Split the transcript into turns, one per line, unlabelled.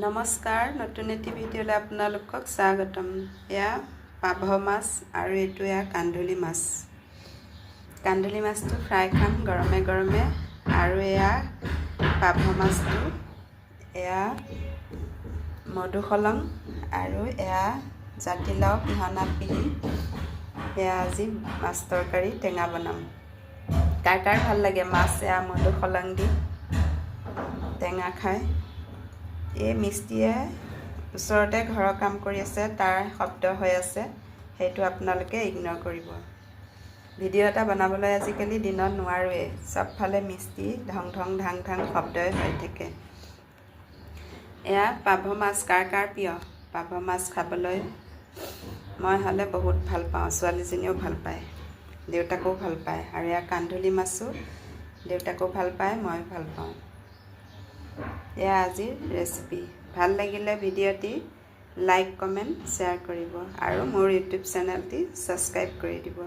নমস্কাৰ, নতুন এটি ভিডিঅ'লৈ আপোনালোকক স্বাগতম। এয়া পাভ মাছ আৰু এইটো এয়া কান্ধুলি মাছ। কান্ধুলি মাছটো ফ্ৰাই খাম গৰমে গৰমে, আৰু এয়া পাভ মাছটো, এয়া মধুসলং আৰু এয়া জাতিলাও পিহনা পিহি এয়া আজি মাছ তৰকাৰী টেঙা বনাম। কাৰ কাৰ ভাল লাগে মাছ এয়া মধুসলং দি টেঙা খাই। এই মিস্ত্ৰীয়ে ওচৰতে ঘৰৰ কাম কৰি আছে, তাৰ শব্দ হৈ আছে, সেইটো আপোনালোকে ইগনৰ কৰিব। ভিডিঅ' এটা বনাবলৈ আজিকালি দিনত নোৱাৰোৱেই, চবফালে মিস্ত্ৰী ঢং ঢং ঢাং ঢাং শব্দই হৈ থাকে। এয়া পাভ মাছ কাৰ কাৰ প্ৰিয়? পাভ মাছ খাবলৈ মই হ'লে বহুত ভাল পাওঁ, ছোৱালীজনীও ভাল পায়, দেউতাকেও ভাল পায়। আৰু এয়া কান্ধুলি মাছো দেউতাকেও ভাল পায়, ময়ো ভাল পাওঁ। এয়া আজিৰ ৰেচিপি। ভাল লাগিলে ভিডিঅ'টি লাইক, কমেণ্ট, শ্বেয়াৰ কৰিব আৰু মোৰ ইউটিউব চেনেলটি ছাবস্ক্ৰাইব কৰি দিব।